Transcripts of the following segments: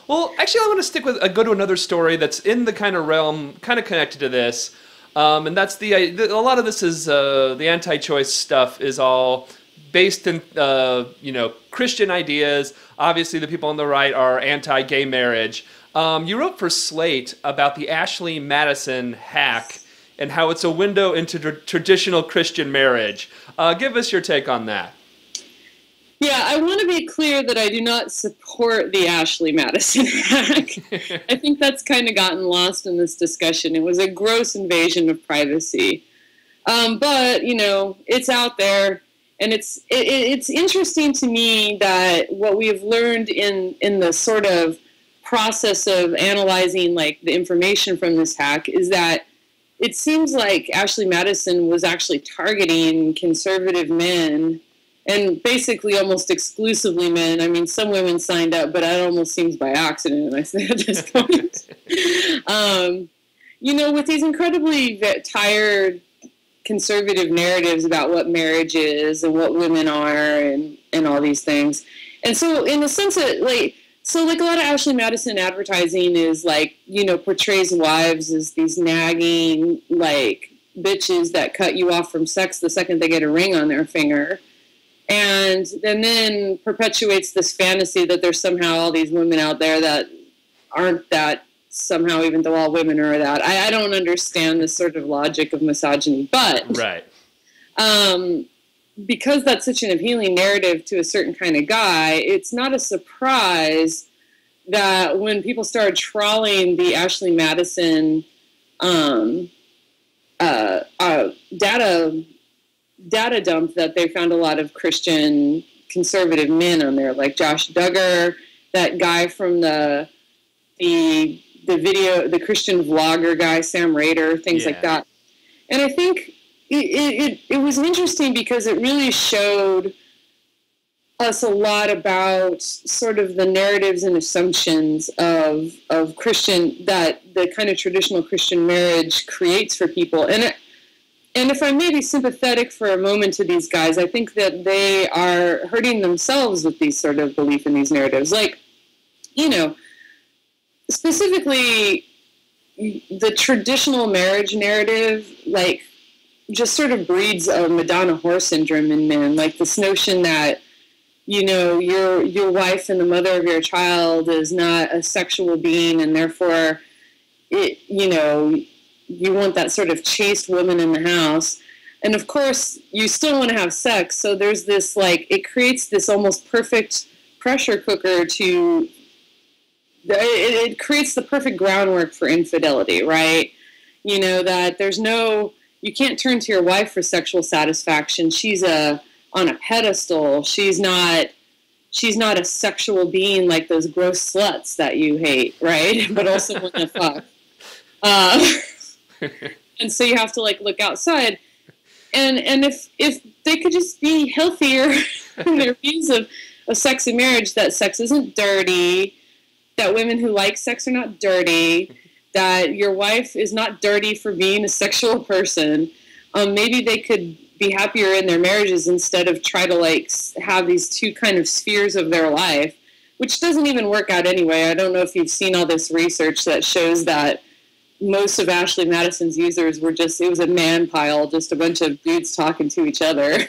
Well, actually, I want to stick with go to another story that's in the kind of realm, kind of connected to this, and that's a lot of this is the anti-choice stuff is all based in Christian ideas. Obviously, the people on the right are anti-gay marriage. You wrote for Slate about the Ashley Madison hack and how it's a window into traditional Christian marriage. Give us your take on that. Yeah, I want to be clear that I do not support the Ashley Madison hack. I think that's kind of gotten lost in this discussion. It was a gross invasion of privacy. But, it's out there. And it's interesting to me that what we have learned in the sort of process of analyzing, like, the information from this hack is that it seems like Ashley Madison was actually targeting conservative men, and basically almost exclusively men. I mean, some women signed up, but that almost seems by accident, I say at this point. With these incredibly tired conservative narratives about what marriage is and what women are and all these things. And so in the sense that, a lot of Ashley Madison advertising is, portrays wives as these nagging, bitches that cut you off from sex the second they get a ring on their finger. And then perpetuates this fantasy that there's somehow all these women out there that aren't that somehow, even though all women are that. I don't understand this sort of logic of misogyny. But right. Because that's such an appealing narrative to a certain kind of guy, it's not a surprise that when people started trawling the Ashley Madison data dump, that they found a lot of Christian conservative men on there, like Josh Duggar, that guy from the video, the Christian vlogger guy, Sam Rader, things like that. And I think it was interesting because it really showed us a lot about sort of the narratives and assumptions of Christian, that the kind of traditional Christian marriage creates for people. And if I may be sympathetic for a moment to these guys, I think that they are hurting themselves with these sort of belief in these narratives. Specifically, the traditional marriage narrative, just sort of breeds a Madonna whore syndrome in men. Like this notion that, your wife and the mother of your child is not a sexual being, and therefore, you want that sort of chaste woman in the house. And of course, you still want to have sex. So there's this, it creates this almost perfect pressure cooker it creates the perfect groundwork for infidelity, right? That you can't turn to your wife for sexual satisfaction. She's on a pedestal. She's not a sexual being like those gross sluts that you hate, right? But also want to fuck. And so you have to look outside, and if they could just be healthier in their views of sex and marriage, that sex isn't dirty, that women who like sex are not dirty, that your wife is not dirty for being a sexual person, maybe they could be happier in their marriages instead of try to have these two kind of spheres of their life, which doesn't even work out anyway. I don't know if you've seen all this research that shows that most of Ashley Madison's users were it was a man pile, just a bunch of dudes talking to each other.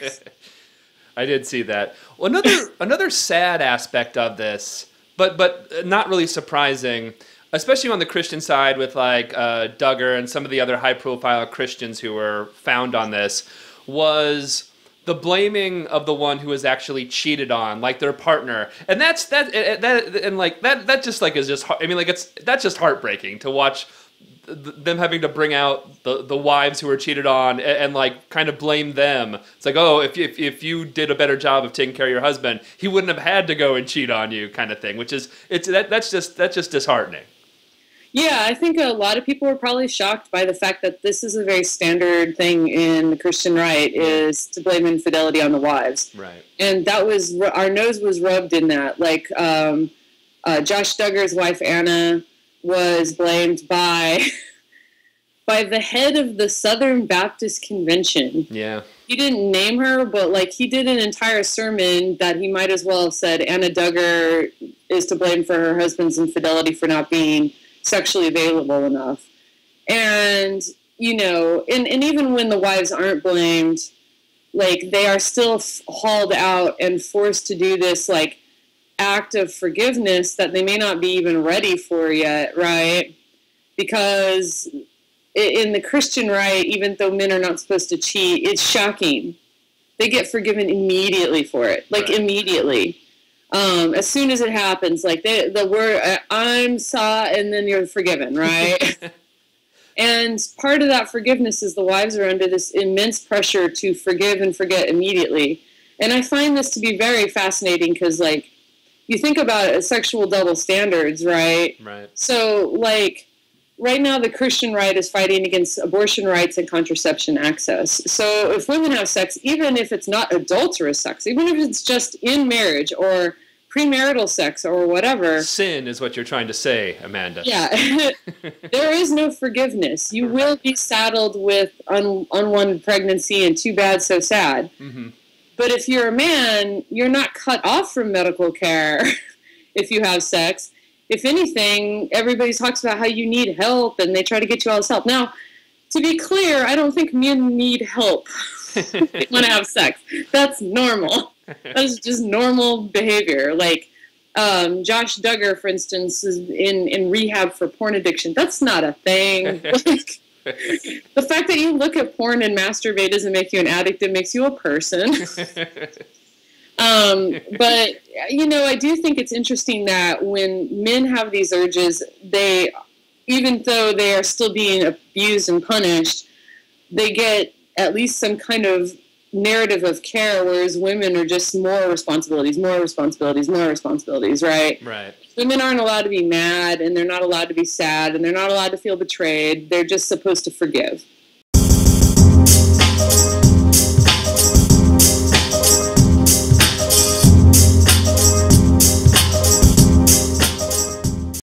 I did see that. Well, another sad aspect of this, but not really surprising, especially on the Christian side with Duggar and some of the other high-profile Christians who were found on this, was the blaming of the one who was actually cheated on, like their partner, and that just is just. I mean, that's just heartbreaking to watch. Them having to bring out the wives who were cheated on and kind of blame them. It's if you did a better job of taking care of your husband, he wouldn't have had to go and cheat on you, kind of thing. Which is that's just disheartening. Yeah, I think a lot of people were probably shocked by the fact that this is a very standard thing in the Christian right, is to blame infidelity on the wives. Right. And that was our nose was rubbed in that. Josh Duggar's wife Anna was blamed by by the head of the Southern Baptist Convention. Yeah. He didn't name her, but, like, he did an entire sermon that he might as well have said Anna Duggar is to blame for her husband's infidelity for not being sexually available enough. And, you know, and even when the wives aren't blamed, like, they are still hauled out and forced to do this, like, act of forgiveness that they may not be even ready for yet, right? Because in the Christian right, even though men are not supposed to cheat, it's shocking. They get forgiven immediately for it, like immediately. As soon as it happens, like the word "I'm sorry," and then you're forgiven, right? And part of that forgiveness is the wives are under this immense pressure to forgive and forget immediately. And I find this to be very fascinating because, like, you think about sexual double standards, right? Right. So, like, right now the Christian right is fighting against abortion rights and contraception access. So if women have sex, even if it's not adulterous sex, even if it's just in marriage or premarital sex or whatever. Sin is what you're trying to say, Amanda. Yeah. There is no forgiveness. You will be saddled with unwanted pregnancy and too bad, so sad. Mm-hmm. But if you're a man, you're not cut off from medical care if you have sex. If anything, everybody talks about how you need help and they try to get you all this help. Now, to be clear, I don't think men need help when they want to have sex. That's normal. That's just normal behavior. Like, Josh Duggar, for instance, is in rehab for porn addiction. That's not a thing. Like, the fact that you look at porn and masturbate doesn't make you an addict. It makes you a person. But, you know, I do think it's interesting that when men have these urges, they, even though they are still being abused and punished, they get at least some kind of narrative of care, whereas women are just more responsibilities, right? Right. Women aren't allowed to be mad, and they're not allowed to be sad, and they're not allowed to feel betrayed. They're just supposed to forgive.